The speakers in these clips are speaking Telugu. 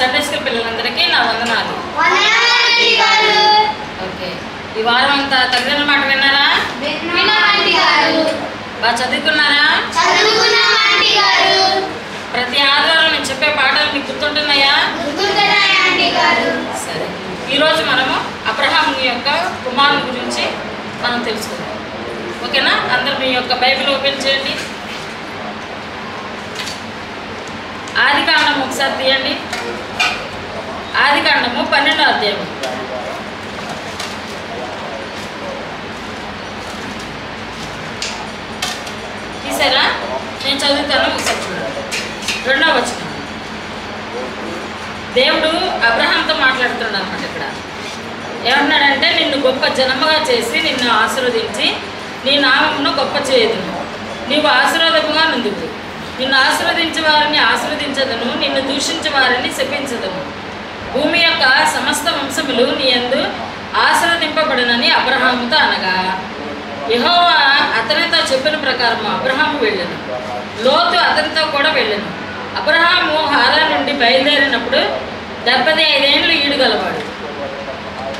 సండే స్కూల్ పిల్లలందరికీ నా వందనాలు. ఓకే, ఈ వారం అంతా తల్లిదండ్రుల మాట విన్నారా? బాగా చదువుకున్నారా? ప్రతి ఆదివారం నేను చెప్పే పాటలు మీకు గుర్తుంటున్నాయా? సరే, ఈరోజు మనము అబ్రహాము యొక్క కుమారుని గురించి మనం తెలుసుకుందాం. ఓకేనా? అందరూ మీ యొక్క బైబిల్ ఓపెన్ చేయండి. ఆదికాండం ఒకసారి తీయండి. ఆదికాండము 12వ అధ్యాయం. తీసారా? నేను చదువుతాను, ఒకసారి చూడండి. 2వ వచనం. దేవుడు అబ్రహాంతో మాట్లాడుతున్నాడు అన్నమాట. ఇక్కడ ఏమన్నాడంటే, నిన్ను గొప్ప జనముగా చేసి నిన్ను ఆశీర్వదించి నీ నామమును గొప్ప చేయుదును, నీవు ఆశీర్వాదముగా నుందువు. నిన్ను ఆశీర్వదించే వారిని ఆశీర్వదించదను, నిన్ను దూషించే వారిని శపించదను. భూమి యొక్క సమస్త వంశములు నీ యందు ఆశీర్వదింపబడునని అబ్రహాముతో అనగా, యెహోవా అతనితో చెప్పిన ప్రకారం అబ్రహాము వెళ్ళను, లోతు అతనితో కూడా వెళ్ళను. అబ్రహాము హారాన్ నుండి బయలుదేరినప్పుడు 75 ఏళ్ళు ఈడుగలవాడు.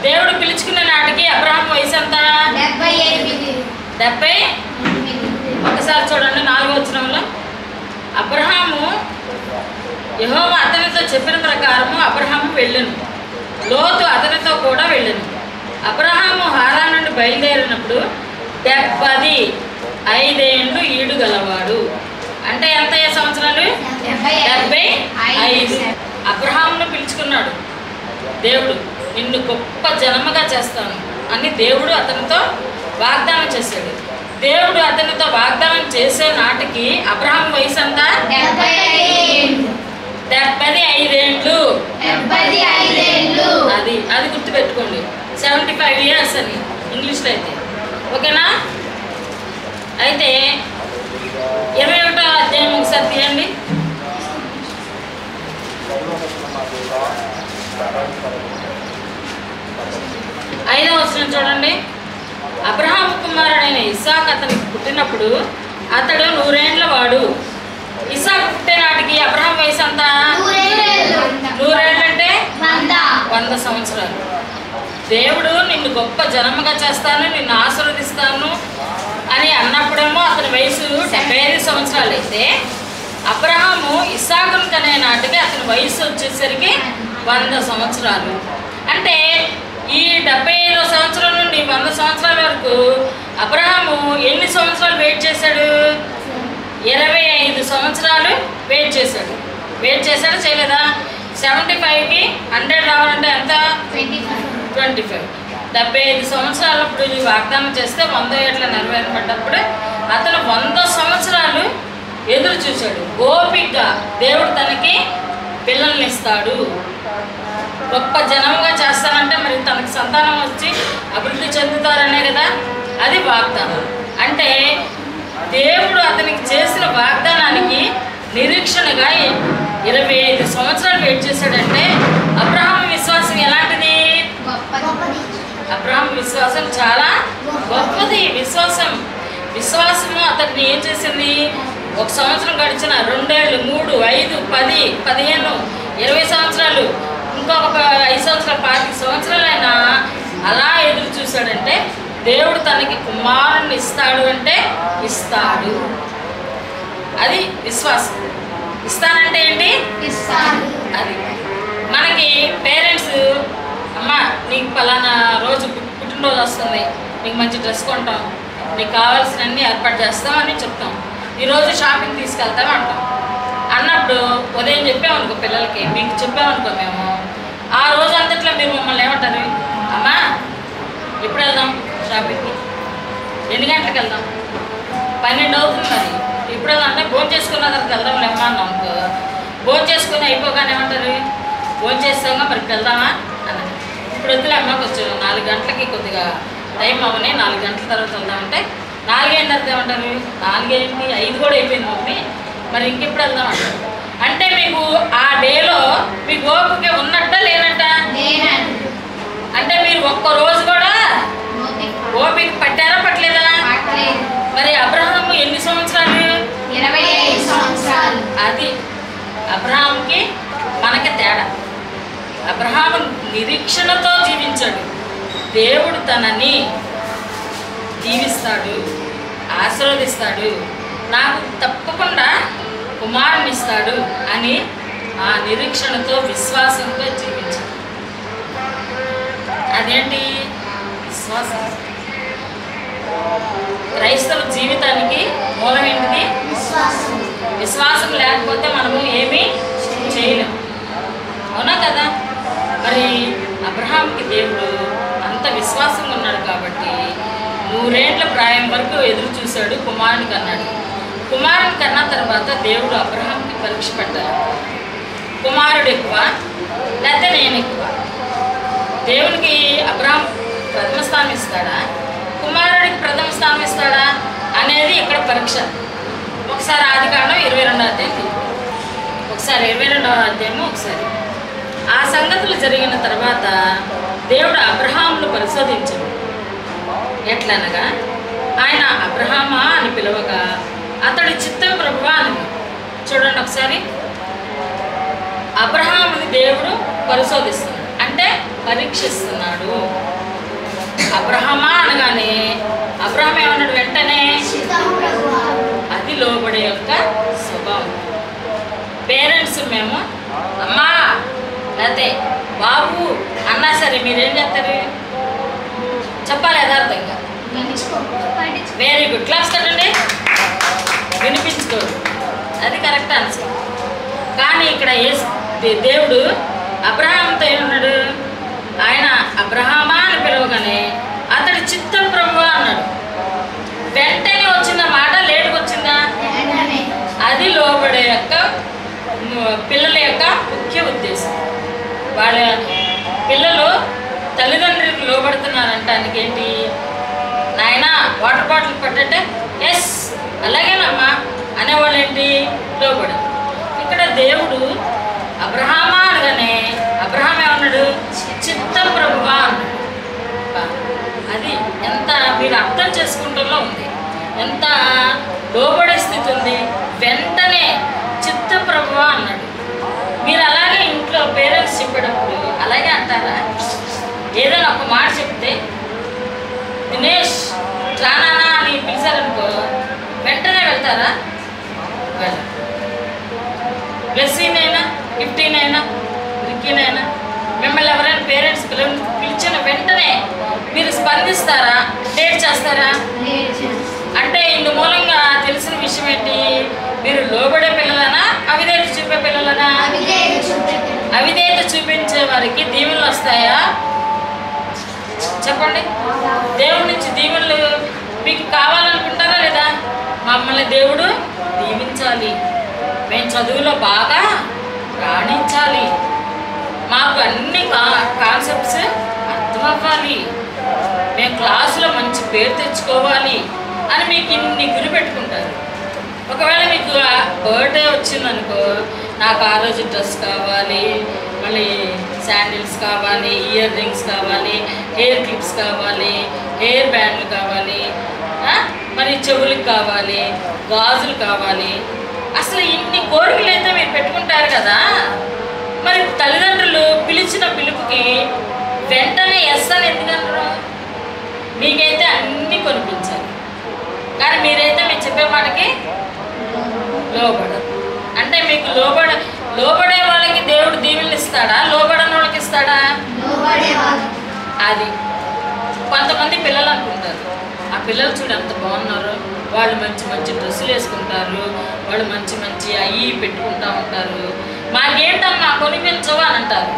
దేవుడు పిలుచుకునే నాటికి అబ్రహాం వయసు ఎంత? 70. ఒకసారి చూడండి 4వ వచనంలో. అబ్రహాము యెహోవా అతనితో చెప్పిన ప్రకారము అబ్రహాము వెళ్ళను, లోతు అతనితో కూడా వెళ్ళను. అబ్రహాము హారాన్ నుండి బయలుదేరినప్పుడు 75 ఏళ్ళు ఈడు గలవాడు. అంటే ఎంత సంవత్సరాలు? 75. అబ్రహామును పిలుచుకున్నాడు దేవుడు. నిన్ను గొప్ప జనముగా చేస్తాను అని దేవుడు అతనితో వాగ్దానం చేశాడు. దేవుడు అతనితో వాగ్దానం చేసే నాటికి అబ్రహాం వయసు అంతా 75 ఏళ్ళు. అది గుర్తుపెట్టుకోండి. 75 years అని ఇంగ్లీష్లో అయితే. ఓకేనా? అయితే 21వ అధ్యాయం ఒకసారి తీయండి. 5వ వచనం చూడండి. అబ్రహాము కుమారుడైన ఇస్సాకు అతనికి పుట్టినప్పుడు అతడు 100 ఏళ్ల వాడు. ఇస్సాకు పుట్టే నాటికి అబ్రహాం వయసు అంతా 100 ఏళ్ళు అంటే 100 సంవత్సరాలు. దేవుడు నిన్ను గొప్ప జనముగా చేస్తాను, నిన్ను ఆశీర్వదిస్తాను అని అన్నప్పుడేమో అతని వయసు 75 సంవత్సరాలు అయితే, అబ్రహాము ఇస్సాకును కనే నాటికి అతని వయసు వచ్చేసరికి 100 సంవత్సరాలు. అంటే ఈ 75వ సంవత్సరం నుండి 100 సంవత్సరాల వరకు అబ్రహాము ఎన్ని సంవత్సరాలు వెయిట్ చేశాడు? 25 సంవత్సరాలు వెయిట్ చేశాడు. వెయిట్ చేశాడు, చేయలేదా? 75కి 100 రావాలంటే ఎంత? 25. 75 సంవత్సరాలప్పుడు ఈ వాగ్దానం చేస్తే 100 ఏళ్ళ నెరవేరబడ్డప్పుడు అతను 100 సంవత్సరాలు ఎదురు చూశాడు. ఓపికగా దేవుడు తనకి పిల్లల్ని ఇస్తాడు, గొప్ప జనముగా చేస్తానంటే మరి తనకి సంతానం వచ్చి అభివృద్ధి చెందుతారనే కదా అది వాగ్దానం. అంటే దేవుడు అతనికి చేసిన వాగ్దానానికి నిరీక్షణగా 25 సంవత్సరాలు వెయిట్ చేశాడంటే అబ్రహాము విశ్వాసం ఎలాంటిది? అబ్రహాము విశ్వాసం చాలా గొప్పది. విశ్వాసము అతన్ని ఏం చేసింది? 1 సంవత్సరం గడిచిన 2 ఏళ్ళు, 3, 5, 10, 15, 20 సంవత్సరాలు, ఇంకొక 5 సంవత్సరాలు, 25 సంవత్సరాలైనా అలా ఎదురు చూశాడంటే దేవుడు తనకి కుమారుని ఇస్తాడు అంటే ఇస్తాడు. అది విశ్వాసం. ఇస్తానంటే ఏంటి? అది మనకి పేరెంట్స్, అమ్మ నీకు పలానా రోజు పుట్టినరోజు వస్తుంది, నీకు మంచి డ్రెస్ కొంటాం, నీకు కావాల్సినవన్నీ ఏర్పాటు చేస్తాం అని చెప్తాం. ఈరోజు షాపింగ్ తీసుకెళ్తాం అంటాం. అన్నప్పుడు ఉదయం చెప్పామనుకో పిల్లలకి, మీకు చెప్పామనుకో మేము, ఆ రోజు అంతట్లో మీరు మమ్మల్ని ఏమంటారు? అమ్మా ఎప్పుడు వెళ్దాం షాపింగ్కి? ఎన్ని గంటలకు వెళ్దాం? 12 అవుతుంది. మరి ఇప్పుడు వెళ్దాం అంటే భోజనం చేసుకున్న తర్వాత వెళ్దాం లేమ్మా అన్నాం అనుకో. భోజనం చేసుకుని అయిపోగానే ఏమంటారు? భోజనం చేస్తామా మరి వెళ్దామా అన్నది. ఇప్పుడు వద్దులే అమ్మ, కొంచెం 4 గంటలకి కొద్దిగా టైం అవని 4 గంటల తర్వాత వెళ్దామంటే 4 అయిన తర్వాత ఏమంటారు? 4 అయింది, 5 కూడా అయిపోయింది మమ్మీ, మరి ఇంకెప్పుడు వెళ్దాం అంటారు. అంటే మీకు ఆ డేలో మీకు ఓపిక ఉన్నట్ట లేనట్ట? అంటే మీరు ఒక్క రోజు కూడా ఓపిక పట్టారా పట్టలేదా? మరి అబ్రహాము ఎన్ని సంవత్సరాలు? 25 సంవత్సరాలు. అది అబ్రహాముకి మనకి తేడా. అబ్రహాము నిరీక్షణతో జీవించాడు. దేవుడు తనని దీవిస్తాడు, ఆశీర్వదిస్తాడు, నాకు తప్పకుండా కుమారుని ఇస్తాడు అని ఆ నిరీక్షణతో విశ్వాసంతో జీవించాడు. అదేంటి విశ్వాసం. క్రైస్తవ జీవితానికి మూలం ఏంటిది? విశ్వాసం లేకపోతే మనము ఏమీ చేయలేము. అవునా కదా? మరి అబ్రహాంకి దేవుడు అంత విశ్వాసంగా ఉన్నాడు కాబట్టి 100 ఏళ్ల ప్రాయం వరకు ఎదురు చూశాడు, కుమారుని కన్నాడు. కుమారుని కన్నా తర్వాత దేవుడు అబ్రహాంకి పరీక్ష పెట్టాలి. కుమారుడు ఎక్కువ లేకపోతే నేను ఎక్కువ? దేవునికి అబ్రహాం ప్రథమ స్థానం ఇస్తాడా, కుమారుడికి ప్రథమ స్థానం ఇస్తాడా అనేది ఇక్కడ పరీక్ష. ఒకసారి ఆదికాండం 22వ అధ్యాయం, ఒకసారి 22వ అధ్యాయము, ఒకసారి ఆ సంగతులు జరిగిన తర్వాత దేవుడు అబ్రహామును పరిశోధించాడు. ఎట్లనగా ఆయన అబ్రహామా అని పిలవగా అతడి చిత్తం ప్రభువా అని. చూడండి ఒకసారి, అబ్రహాముని దేవుడు పరిశోధిస్తున్నాడు అంటే పరీక్షిస్తున్నాడు. అబ్రహామా అనగానే అబ్రహాం ఏమన్నాడు? వెంటనే అది లోబడే యొక్క స్వభావం. పేరెంట్స్ మేము అమ్మా లేకపోతే బాబు అన్నా సరే మీరేం చేస్తారు? చెప్పాలి యథార్థంగా. వెరీ గుడ్, క్లాస్ కట్టండి. వినిపించుకోరు, అది కరెక్ట్ ఆన్సర్. కానీ ఇక్కడ దేవుడు అబ్రహాంతో ఏమన్నాడు? ఆయన అబ్రహామా అని పిలవగానే అతడి చిత్తం ప్రభువా అన్నాడు. వెంటనే వచ్చిన మాట లేటుకు వచ్చిందా? అది లోబడే యొక్క పిల్లల యొక్క ముఖ్య ఉద్దేశం. వాళ్ళ పిల్లలు తల్లిదండ్రులకు లోబడుతున్నారంటానికి ఏంటి? నాయన వాటర్ బాటిల్ పట్టంటే ఎస్ అలాగేనమ్మా అనేవాళ్ళు ఏంటి? లోబడు. ఇక్కడ దేవుడు అబ్రహామా అనగానే అబ్రహాం ఏమన్నాడు? చిత్తం ప్రభువా అన్నాడు. అది ఎంత మీరు అర్థం చేసుకుంటూలో ఉంది, ఎంత లోబడే స్థితి ఉంది. వెంటనే చిత్త ప్రభువా అన్నాడు. మీరు అలాగే ఇంట్లో పేరెంట్స్ చెప్పేటప్పుడు అలాగే అంటారా? ఏదైనా ఒక మాట చెప్తే దినేష్ రానా అని పిలిచారనుకో వెంటనే వెళ్తారా? వెళ్ళరు. బ్లెస్సీనైనా, గిఫ్టీనైనా, రిక్కీనైనా మిమ్మల్ని ఎవరైనా పేరెంట్స్ పిలిచిన వెంటనే మీరు స్పందిస్తారా? లేట్ చేస్తారా? అంటే ఇందు మూలంగా తెలిసిన విషయం ఏంటి? మీరు లోబడే పిల్లలనా, అవిధేయత చూపే పిల్లలనా? అవిధేయత చూపించే వారికి దీవెనలు వస్తాయా? చెప్పండి. దేవుడి నుంచి దీవెనలు మీకు కావాలనుకుంటారా లేదా? మమ్మల్ని దేవుడు దీవించాలి, మేము చదువులో బాగా రాణించాలి, మాకు అన్ని కాన్సెప్ట్స్ అర్థమవ్వాలి, మేము క్లాసులో మంచి పేరు తెచ్చుకోవాలి అని మీకు ఇన్ని గురి పెట్టుకుంటారు. ఒకవేళ మీకు బర్త్డే వచ్చిందనుకో, నాకు ఆ రోజు డ్రెస్ కావాలి, మళ్ళీ శాండిల్స్ కావాలి, ఇయర్ రింగ్స్ కావాలి, హెయిర్ క్లిప్స్ కావాలి, హెయిర్ బ్యాండ్లు కావాలి, మరి చెవులకు కావాలి, గాజులు కావాలి. అసలు ఇన్ని కోరికలు అయితే మీరు పెట్టుకుంటారు కదా. మరి తల్లిదండ్రులు పిలిచిన పిలుపుకి వెంటనే ఎస్ అని ఎందుకంటారు? మీకైతే అన్నీ కొనిపించాలి, కానీ మీరైతే మీరు చెప్పే మాటకి లోబడరు. అంటే మీకు లోబడే వాళ్ళకి దేవుడు దీవెనలు ఇస్తాడా, లోబడని వాళ్ళకి ఇస్తాడా? అది కొంతమంది పిల్లలు అనుకుంటారు, ఆ పిల్లలు చూడు ఎంత బాగున్నారు, వాళ్ళు మంచి మంచి డ్రెస్సులు వేసుకుంటారు, వాళ్ళు మంచి మంచి అయ్యి పెట్టుకుంటూ ఉంటారు, మాకేంటన్నా కొనిపించవు అని అంటారు.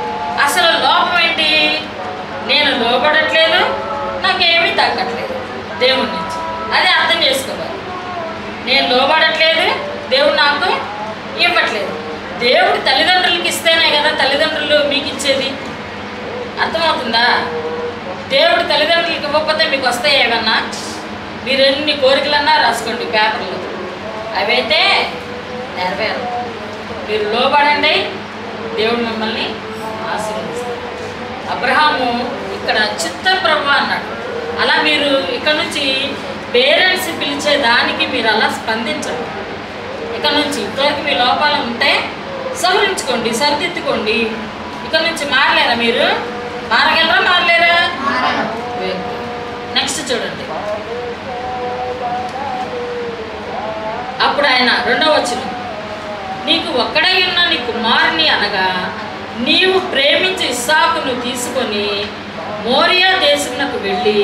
అసలు లోపం ఏంటి? నేను లోబడట్లేదు, నాకేమీ తగ్గట్లేదు దేవుడి నుంచి. అది అర్థం చేసుకోవాలి. నేను లోబడట్లేదు, దేవుడు నాకు ఇవ్వట్లేదు. దేవుడు తల్లిదండ్రులకి ఇస్తేనే కదా తల్లిదండ్రులు మీకు ఇచ్చేది. అర్థమవుతుందా? దేవుడు తల్లిదండ్రులకి ఇవ్వకపోతే మీకు వస్తాయి ఏమన్నా? మీరు ఎన్ని కోరికలన్నా రాసుకోండి పేపర్లో, అవైతే నెరవేరు. మీరు లోబడండి, దేవుడు మిమ్మల్ని ఆశీర్వదిస్తాడు. అబ్రహాము ఇక్కడ చిత్త ప్రభువా అన్నాడు. అలా మీరు ఇక్కడ నుంచి పేరెంట్స్ పిలిచే దానికి మీరు అలా స్పందించండి. ఇక్కడ నుంచి ఇంతవరకు మీ లోపాలు ఉంటే సవరించుకోండి, సరిదిద్దుకోండి. ఇక ఇక్కడ నుంచి మారలేరా మీరు? మారగలరా మారలేరా? నెక్స్ట్ చూడండి. అప్పుడు ఆయన 2వ వచనం, నీకు ఒక్కడై ఉన్న నీ కుమారుని అనగా నీవు ప్రేమించి ఇస్సాకును తీసుకొని మోరియా దేశమునకు వెళ్ళి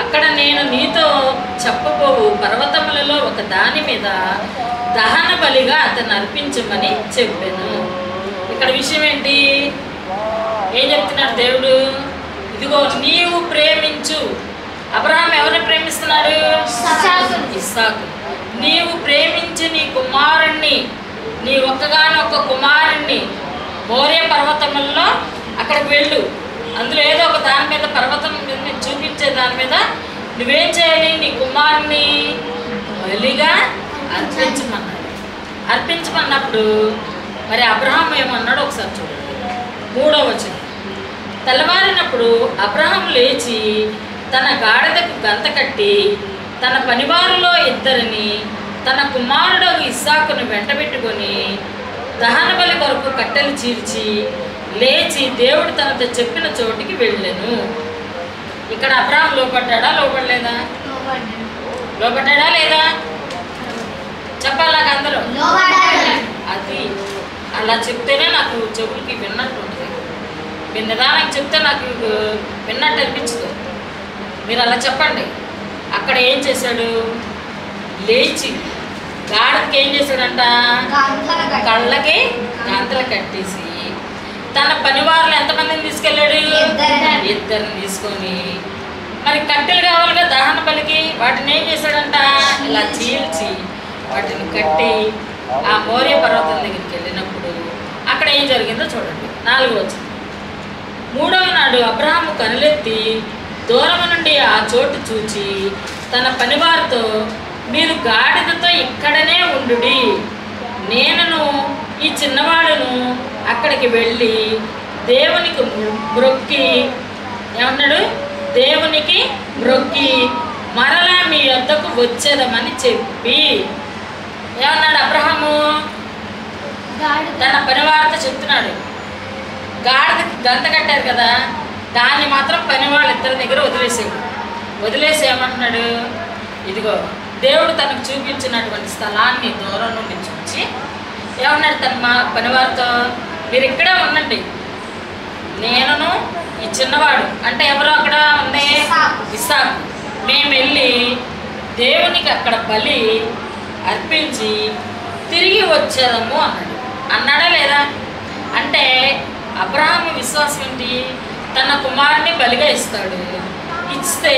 అక్కడ నేను నీతో చెప్పబోవు పర్వతములలో ఒక దాని మీద దహన బలిగా అతన్ని అర్పించమని చెప్పాను. ఇక్కడ విషయం ఏంటి? ఏం చెప్తున్నాడు దేవుడు? ఇదిగో నీవు ప్రేమించు. అబ్రహాం ఎవరిని ప్రేమిస్తున్నాడు? ఇస్సాకు. నీవు ప్రేమించి నీ కుమారుణ్ణి, నీ ఒక్కగానొక్క కుమారుణ్ణి మోరియా పర్వతములలో అక్కడికి వెళ్ళు. అందులో ఏదో ఒక దాని మీద, పర్వతం మీద చూపించే దాని మీద నువ్వేం చేయాలి? నీ కుమారుణ్ణి బలిగా అర్పించమన్నాడు. అర్పించమన్నప్పుడు మరి అబ్రహాం ఏమన్నాడు ఒకసారి చూడండి. 3వ వచనం, తెల్లవారినప్పుడు అబ్రహాం లేచి తన గాడిదకు గంత కట్టి తన పనివారిలో 2 తన కుమారుడు ఇస్సాకును వెంటబెట్టుకొని దహన బలి కొరకు కట్టెలు చీల్చి లేచి దేవుడు తనతో చెప్పిన చోటికి వెళ్ళాను. ఇక్కడ అబ్రహాం లోపడ్డా లోపడలేదా? లోపడ్డా లేదా? చెప్పాలి నాకు అందరూ. అది అలా చెప్తేనే నాకు చెవులకి విన్నట్టు ఉంటుంది. మీరు నిదానంగా చెప్తే నాకు విన్నట్టు అనిపించదు. మీరు అలా చెప్పండి. అక్కడ ఏం చేశాడు? లేచి గాడికి ఏం చేశాడంట? కళ్ళకి గంతలు కట్టేసి తన పనివారులు ఎంతమందిని తీసుకెళ్ళాడు? 2 తీసుకొని మరి కట్టెలు కావాలిగా దహన బలికి, వాటిని ఏం చేశాడంట? ఇలా చీల్చి వాటిని కట్టి ఆ మోరియా పర్వతం దగ్గరికి వెళ్ళినప్పుడు అక్కడ ఏం జరిగిందో చూడండి. 4వ వచనం, 3వ నాడు అబ్రహాము కనులెత్తి దూరం నుండి ఆ చోటు చూచి తన పనివారితో, మీరు గాడిదతో ఇక్కడనే ఉండుడి, నేనును ఈ చిన్నవాడును అక్కడికి వెళ్ళి దేవునికి మ్రొక్కి, ఏమన్నాడు? దేవునికి మ్రొక్కి మరలా మీ వద్దకు వచ్చేదమని చెప్పి ఏమన్నాడు అబ్రహాము? తన పనివారితో చెప్తున్నాడు. గాడిదకి గంత కట్టారు కదా, దాన్ని మాత్రం పని వాళ్ళు 2 దగ్గర వదిలేసి ఏమంటున్నాడు? ఇదిగో దేవుడు తనకు చూపించినటువంటి స్థలాన్ని దూరం నుండి చూసి ఏమన్నాడు తన పనివారితో, మీరు ఇక్కడే ఉండండి, నేనును ఈ చిన్నవాడు, అంటే ఎవరో అక్కడ ఉంది ఇస్సాకు, మేము వెళ్ళి దేవునికి అక్కడ బలి అర్పించి తిరిగి వచ్చేదము అన్నాడు. అన్నాడా లేదా? అంటే అబ్రహాము విశ్వాసం ఏంటి? తన కుమారుని బలిగా ఇస్తాడు. ఇస్తే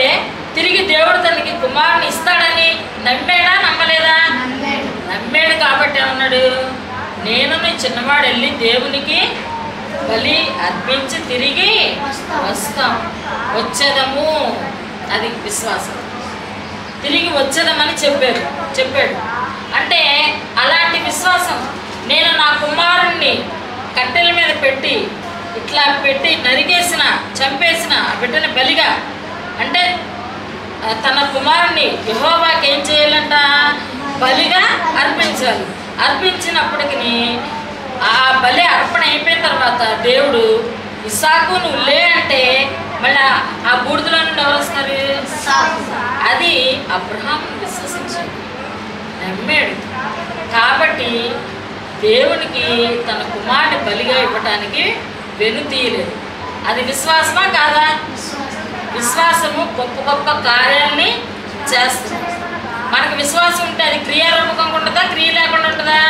తిరిగి దేవుడు తనకి కుమారుని ఇస్తాడని నమ్మాడా నమ్మలేదా? నమ్మాడు. కాబట్టి ఏమన్నాడు? నేను నీ చిన్నవాడు వెళ్ళి దేవునికి బలి అర్పించి తిరిగి వచ్చేదము. అది విశ్వాసం. తిరిగి వచ్చేదమని చెప్పాడు. అంటే అలాంటి విశ్వాసం. నేను నా కుమారుణ్ణి కట్టెల మీద పెట్టి ఇట్లా పెట్టి నరికేసిన, చంపేసిన ఆ బిడ్డని బలిగా, అంటే తన కుమారుణ్ణి యెహోవాకి ఏం చేయాలంట? బలిగా అర్పించాలి. అర్పించినప్పటికి ఆ బలి అర్పణ అయిపోయిన తర్వాత దేవుడు ఇస్సాకు నువ్వు లే అంటే మళ్ళీ ఆ బూడిదలో నుండి ఎవరు వస్తున్నారు? అది అబ్రహాం విశ్వసించాడు, నమ్మాడు. కాబట్టి దేవునికి తన కుమారుని బలిగా ఇవ్వటానికి వెనుతీయలేదు. అది విశ్వాసమా కాదా? విశ్వాసము గొప్ప గొప్ప కార్యాలని చేస్తుంది. మనకు విశ్వాసం ఉంటే అది క్రియారూపకంగా ఉంటుందా, క్రియ లేకుండా ఉంటుందా?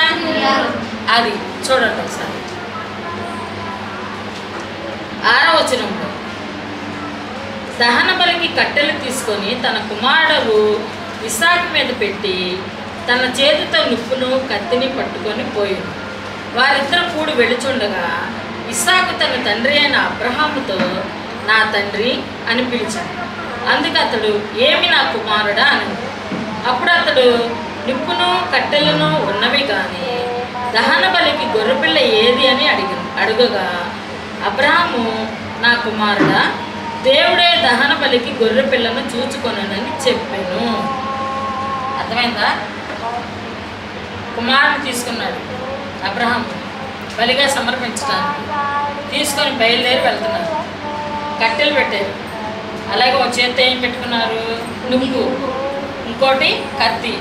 అది చూడండి ఒకసారి. 6వ వచనంలో, దహన బలికి కట్టెలు తీసుకొని తన కుమారుడు ఇస్సాకు మీద పెట్టి తన చేతితో నిప్పును కత్తిని పట్టుకొని పోయింది. వారిద్దరు కూడి వెళుచుండగా ఇస్సాకు తన తండ్రి అయిన అబ్రహాముతో, నా తండ్రి అని పిలిచాడు. అందుకు అతడు, ఏమి నా కుమారుడా అని. అప్పుడు అతడు, నిప్పును కట్టెలను ఉన్నవి కానీ దహన బలికి గొర్రెపిల్ల ఏది అని అడుగగా అబ్రహాము, నా కుమారుడా, దేవుడే దహన బలికి గొర్రె పిల్లను చూచుకొనని చెప్పాను. అర్థమైందా? కుమారుని తీసుకున్నాడు అబ్రహాం బలిగా సమర్పించడానికి. తీసుకొని బయలుదేరి వెళ్తున్నారు. కట్టెలు పెట్టారు. అలాగే ఒక చేతితో ఏం పెట్టుకున్నారు? నువ్వు, ఇంకోటి కత్తి.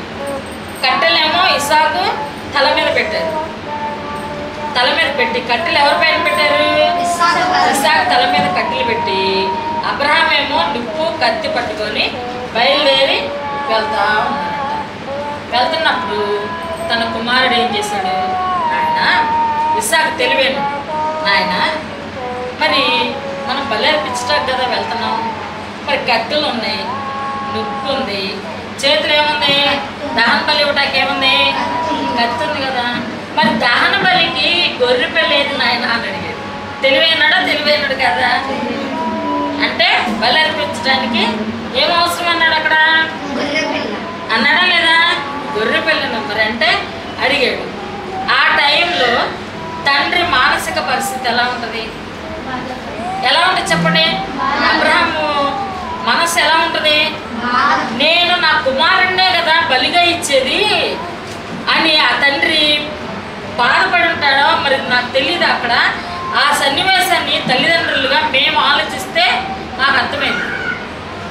కట్టెలేమో ఇస్సాకు తల మీద పెట్టారు. తల మీద పెట్టి కట్టెలు ఎవరి పైన పెట్టారు? ఇస్సాకు తల మీద కట్టెలు పెట్టి అబ్రహాం ఏమో నిప్పు కత్తి పట్టుకొని బయలుదేరి వెళ్తా ఉన్నాడట. వెళ్తున్నప్పుడు తన కుమారుడు ఏం చేశాడు? ఆయన ఇస్సాకు తెలివేను, నాయన మరి మనం బలి అర్పించడానికి కదా వెళ్తున్నాం, మరి కట్టెలు ఉన్నాయి, నిప్పు ఉంది, చేతులు ఏముంది? దహన బలి ఇవ్వటానికి ఏముంది? కత్తి ఉంది కదా, మరి దహన బలికి గొర్రె పిల్ల ఏది నాయన అని అడిగాడు. తెలివైనాడా? తెలివైనాడు కదా. అంటే బలి అర్పించడానికి ఏం అవసరం అన్నాడు అక్కడ? అన్నాడా లేదా? గొర్రె పిల్లను మరి అంటే అడిగాడు. ఆ టైంలో తండ్రి మానసిక పరిస్థితి ఎలా ఉంటుంది? ఎలా ఉంటుంది చెప్పండి? అబ్రహాము మనసు ఎలా ఉంటుంది? నేను నా కుమారుడినే కదా బలిగా ఇచ్చేది అని ఆ తండ్రి బాధపడి ఉంటాడో మరి నాకు తెలియదు. అక్కడ ఆ సన్నివేశాన్ని తల్లిదండ్రులుగా మేము ఆలోచిస్తే నాకు అర్థమైంది.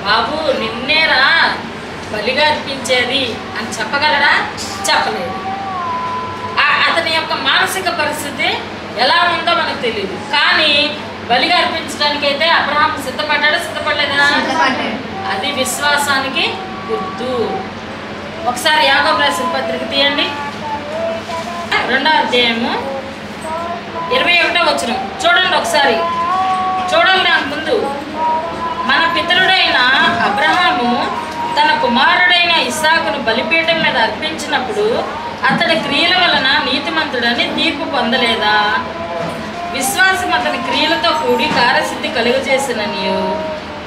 బాబు నిన్నేరా బలిగా అర్పించేది అని చెప్పగలరా? చెప్పలేదు. అతని యొక్క మానసిక పరిస్థితి ఎలా ఉందో మనకు తెలియదు. కానీ బలిగా అర్పించడానికి అయితే అబ్రహాం సిద్ధపడ్డాడా? సిద్ధపడలేదా? అది విశ్వాసానికి గుర్తు. ఒకసారి యాకోబు రాసిన పత్రిక తీయండి, 2వ అధ్యాయము 21వ వచనం చూడండి. ఒకసారి చూడాలి. నాకు ముందు మన పితరుడైన అబ్రహాము తన కుమారుడైన ఇస్సాకును బలిపీఠం మీద అర్పించినప్పుడు అతడి క్రియల వలన నీతిమంతుడని తీర్పు పొందలేదా? విశ్వాసం అతని క్రియలతో కూడి కార్యసిద్ధి కలుగజేసిననియు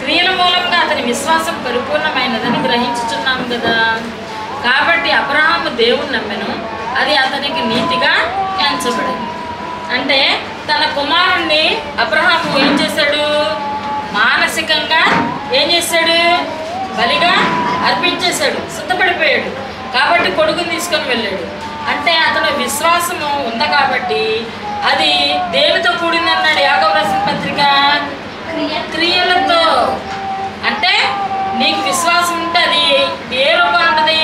క్రియల మూలంగా అతని విశ్వాసం పరిపూర్ణమైనదని గ్రహించుచున్నాము కదా. కాబట్టి అబ్రహాము దేవుని నమ్మెను, అది అతనికి నీతిగా ఎంచబడింది. అంటే తన కుమారుణ్ణి అబ్రహాము ఏం చేశాడు? మానసికంగా ఏం చేశాడు? బలిగా అర్పించేశాడు, సిద్ధపడిపోయాడు. కాబట్టి కొడుకుని తీసుకొని వెళ్ళాడు. అంటే అతను విశ్వాసము ఉంది కాబట్టి అది దేనితో కూడింది అన్నాడు యాకోబు రాసిన పత్రిక? క్రియలతో. అంటే నీకు విశ్వాసం ఉంటే అది ఏ రూపం ఉంటుంది?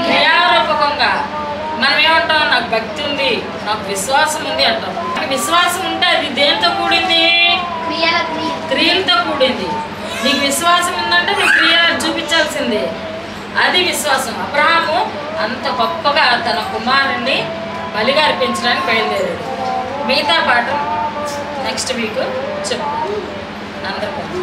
క్రియారూపకంగా. మనం ఏమంటాం? నాకు భక్తి ఉంది, నాకు విశ్వాసం ఉంది అంటాం. విశ్వాసం ఉంటే అది దేనితో కూడింది? క్రియలతో కూడింది. నీకు విశ్వాసం ఉందంటే నీ క్రియలు చూపించాల్సిందే. అది విశ్వాసం. అబ్రహాము అంత గొప్పగా తన కుమారుణ్ణి బలిగా అర్పించడానికి బయలుదేరాడు. మిగతా పాఠం నెక్స్ట్ వీక్ చెప్తాను అందరికీ.